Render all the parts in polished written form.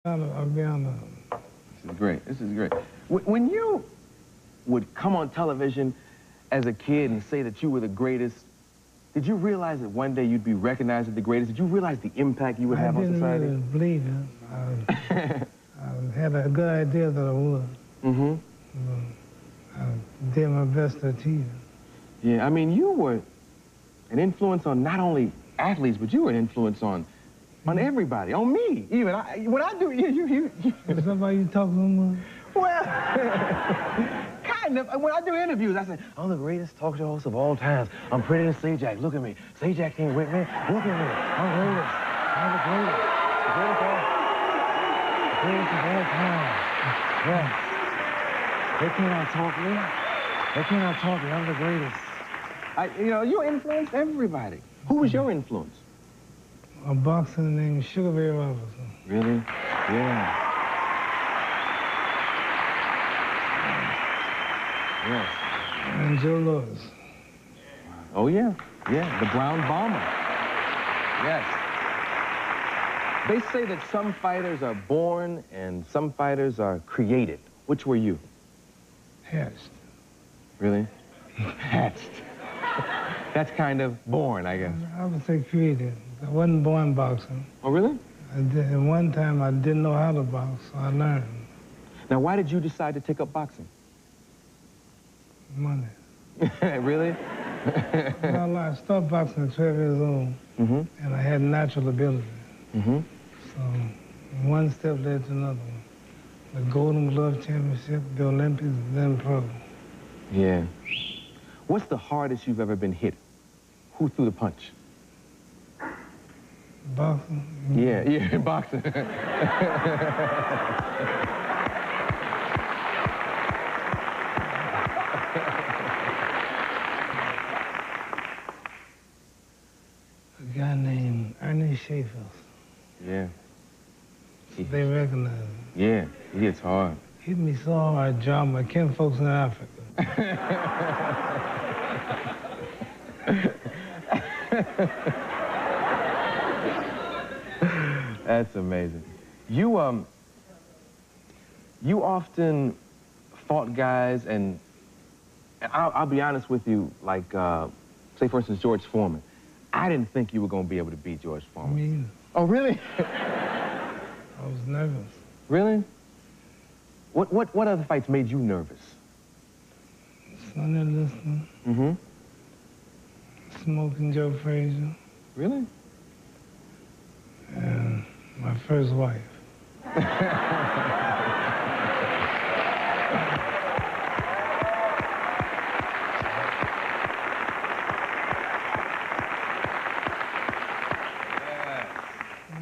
I'll be honest. This is great. This is great. When you would come on television as a kid and say that you were the greatest, did you realize that one day you'd be recognized as the greatest? Did you realize the impact you would have on society? I didn't really believe it. I had a good idea that I would. Mm-hmm. I did my best to achieve it. Yeah, I mean, you were an influence on not only athletes, but you were an influence on everybody, on me, even. When I do, you. Is somebody you talk to much? Well, kind of. When I do interviews, I say, I'm the greatest talk show host of all times. I'm pretty than Sajak. Look at me. Sajak ain't with me. Look at me. I'm greatest. I'm the greatest. The greatest of all time. Yes. They cannot talk me. They cannot talk me. I'm the greatest. You influenced everybody. Who was your influence? A boxer named Sugar Ray Robinson. Really? Yeah. Yes. And Joe Louis. Oh, yeah. Yeah, the Brown Bomber. Yes. They say that some fighters are born and some fighters are created. Which were you? Hatched. Really? Hatched. That's kind of born, I guess. I would say created. I wasn't born boxing. Oh, really? At one time, I didn't know how to box, so I learned. Now, why did you decide to take up boxing? Money. Really? Well, I started boxing at 12 years old, and I had natural ability. So one step led to another one. The Golden Glove Championship, the Olympics, then pro. Yeah. What's the hardest you've ever been hit? Who threw the punch? Boxing? Yeah, boxing. A guy named Ernie Schaefer. Yeah. They recognize him. Yeah, he hits hard. Hit me so hard, I drowned my kinfolks in Africa. That's amazing. You often fought guys, and I'll be honest with you, like, say, for instance, George Foreman. I didn't think you were going to be able to beat George Foreman. Me either. Oh, really? I was nervous. Really? What other fights made you nervous? Sonny Liston. Smoking Joe Frazier. Really? And my first wife.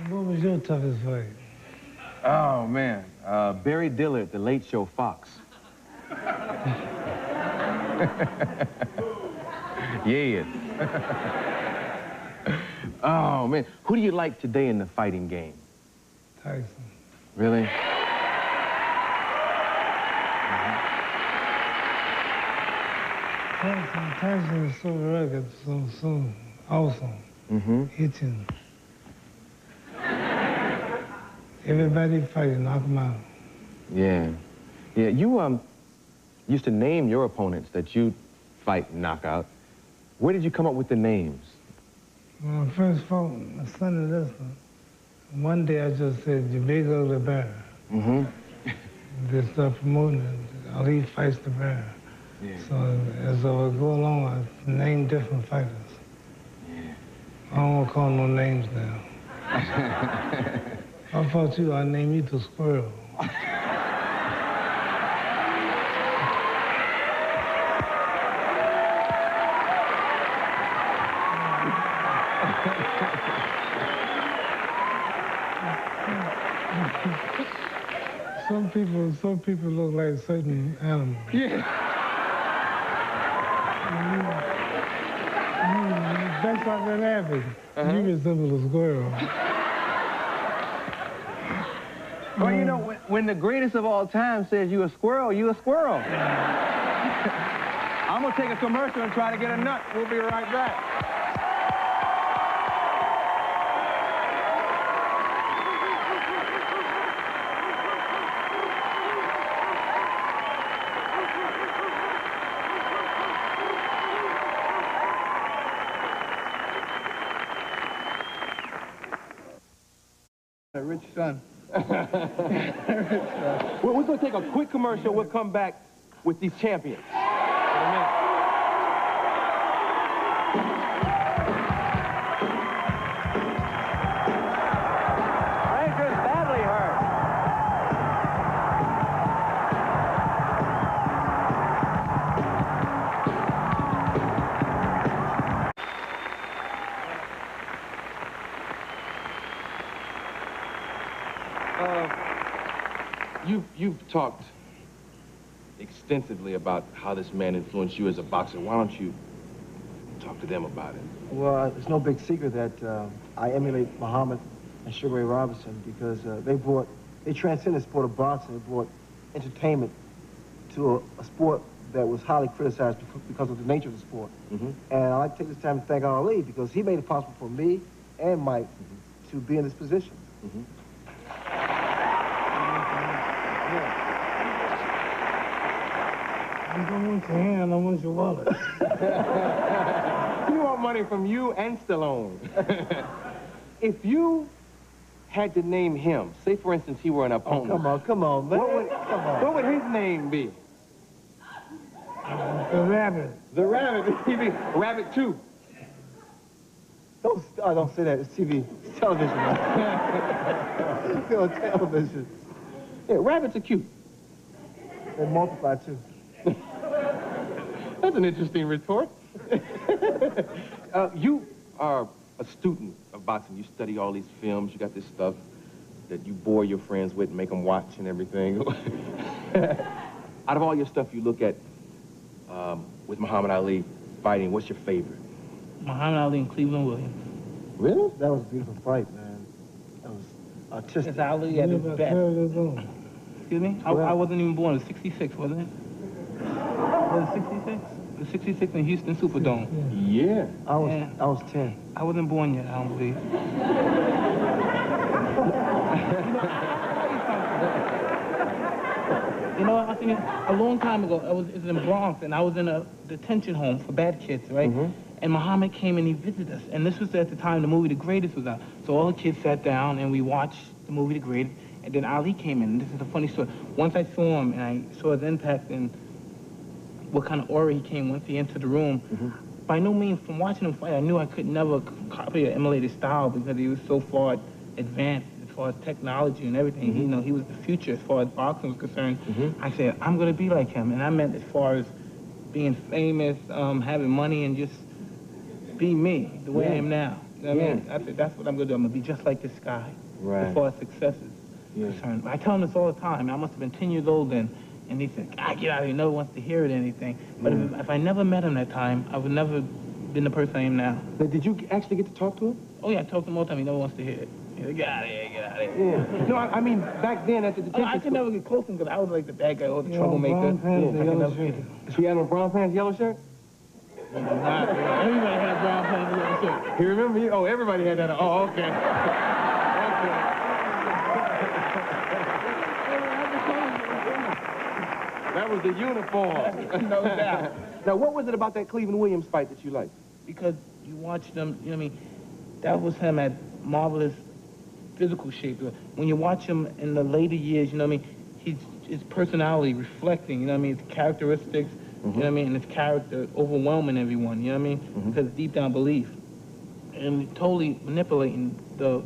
What was your toughest fight? Oh, man. Barry Dillard, The Late Show Fox. Yeah. Oh, man. Who do you like today in the fighting game? Tyson. Really? Tyson is so rugged, so awesome. Hitting. Everybody fighting, knock him out. Yeah. Yeah, you used to name your opponents that you'd fight and knock out. Where did you come up with the names? When I first fought Sonny Liston, one day I just said, "You big ugly bear." They started promoting it. Ali fights the bear. Yeah. So as I would go along, I named different fighters. Yeah. I don't want to call no names now. If I fought you, I'd name you the Squirrel. Some people look like certain animals. Yeah. That's not that happy. You resemble a squirrel. Well, you know, when the greatest of all time says you a squirrel, you a squirrel. I'm gonna take a commercial and try to get a nut. We'll be right back. son. We're going to take a quick commercial. We'll come back with these champions. Ranger's badly hurt. You've talked extensively about how this man influenced you as a boxer. Why don't you talk to them about it? Well, it's no big secret that I emulate Muhammad and Sugar Ray Robinson because they transcended the sport of boxing. They brought entertainment to a sport that was highly criticized because of the nature of the sport. And I'd like to take this time to thank R.I.P because he made it possible for me and Mike to be in this position. I don't want your hand, I want your wallet. You want money from you and Stallone. If you had to name him, say for instance he were an opponent. Oh, come on, man. What would his name be? The Rabbit. The Rabbit. He'd be Rabbit 2. Don't say that. It's TV. It's television, man. It's on television. Yeah, rabbits are cute. They multiply, too. That's an interesting retort. You are a student of boxing. You study all these films. You got this stuff that you bore your friends with and make them watch and everything. Out of all your stuff you look at with Muhammad Ali fighting, what's your favorite? Muhammad Ali and Cleveland Williams. Really? That was a beautiful fight, man. That was artistic. It's Ali at his best. Excuse me? I wasn't even born. It was 66, wasn't it? Was it 66? It was 66 in Houston Superdome. Yeah. I was 10. I wasn't born yet, I don't believe. You know, I think a long time ago, it was in Bronx, and I was in a detention home for bad kids, right? And Muhammad came and he visited us. And this was at the time the movie The Greatest was out. So all the kids sat down and we watched the movie The Greatest. And then Ali came in. And this is a funny story. Once I saw him and I saw his impact and what kind of aura he came once he entered the room, by no means, from watching him fight, I knew I could never copy or emulate his style because he was so far advanced as far as technology and everything. You know, he was the future as far as boxing was concerned. I said, I'm going to be like him. And I meant as far as being famous, having money, and just be me, the way I am now. You know what I mean? I said, that's what I'm going to do. I'm going to be just like this guy as far as success is concerned. I tell him this all the time. I must have been 10 years old then. And he said, God, get out of here. No one wants to hear it or anything. But if I never met him that time, I would never been the person I am now. Now, did you actually get to talk to him? Oh, yeah, I talk to him all the time. He never wants to hear it. He's like, get out of here, get out of here. Yeah. No, I mean, back then at the detention I could never get close to him because I was like the bad guy or the troublemaker. He had on brown pants, yellow shirt? Everybody had brown pants and yellow shirt. You remember? Oh, everybody had that. Oh, okay. That was the uniform. No doubt. Now, what was it about that Cleveland Williams fight that you liked? Because you watch them, you know what I mean? That was him at marvelous physical shape. When you watch him in the later years, you know what I mean? His personality reflecting, you know what I mean? His characteristics, you know what I mean? And his character overwhelming everyone, you know what I mean? Because deep down belief. And totally manipulating the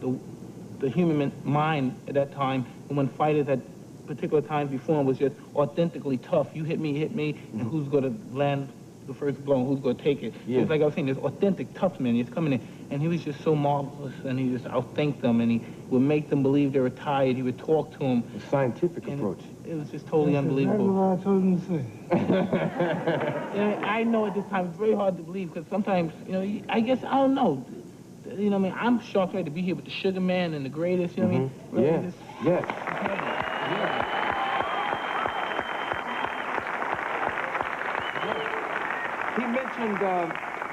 human mind at that time. And when fighters at particular times before him was just authentically tough. You hit me, and who's going to land the first blow and who's going to take it. So it's like I was saying, this authentic tough man. He's coming in, and he was just so marvelous, and he just outthinked them, and he would make them believe they were tired. He would talk to them. A scientific approach. It was just totally unbelievable. That's what I told him to say. I know at this time it's very hard to believe because sometimes, you know, I guess, I don't know. You know what I mean? I'm shocked right to be here with the Sugar Man and the Greatest, you know what I mean? Really Yes.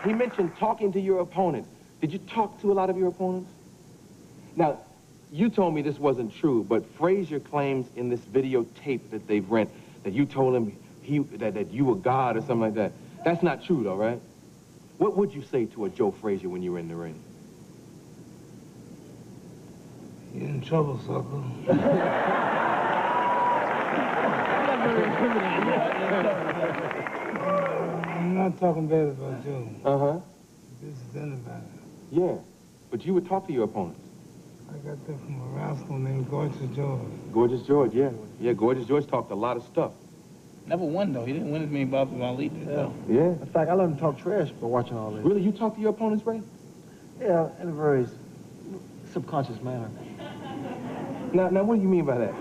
He mentioned talking to your opponent. Did you talk to a lot of your opponents? Now, you told me this wasn't true, but Frazier claims in this videotape that they've rent that you told him that you were God or something like that. That's not true, though, right? What would you say to a Joe Frazier when you were in the ring? You're in trouble, sucker. I'm not talking bad about you. Uh-huh. This is anybody. Yeah, but you would talk to your opponents. I got that from a rascal named Gorgeous George. Gorgeous George, yeah. Yeah, Gorgeous George talked a lot of stuff. Never won, though. He didn't win as many bouts as Ali did, though. Yeah. In fact, I learned to talk trash by watching all this. Really, you talk to your opponents, Ray? Yeah, in a very subconscious manner. Now, what do you mean by that?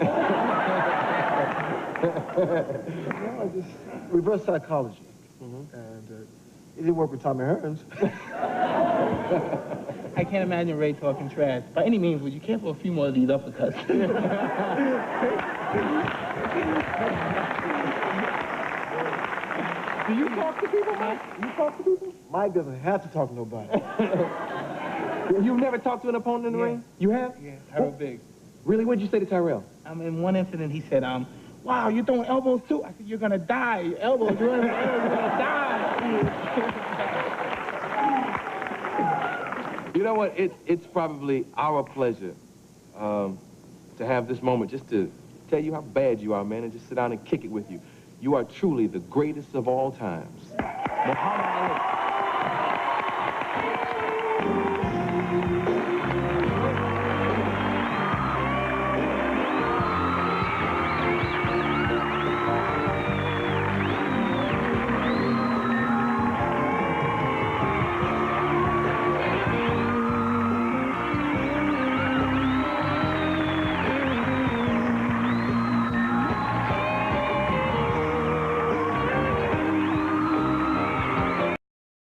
Well, just reverse psychology. And it didn't work with Tommy Hearns. I can't imagine Ray talking trash. By any means, would you care for a few more of these uppercuts? Do you talk to people, Mike? You talk to people? Mike doesn't have to talk to nobody. You've never talked to an opponent in the ring? You have? Yeah, Tyrell Biggs. Really? What'd you say to Tyrell? In one incident, he said, wow, you're throwing elbows too? I said, you're gonna die. Your elbows, you're gonna die. You know what? It's probably our pleasure to have this moment just to tell you how bad you are, man, and just sit down and kick it with you. You are truly the greatest of all times. Muhammad Ali.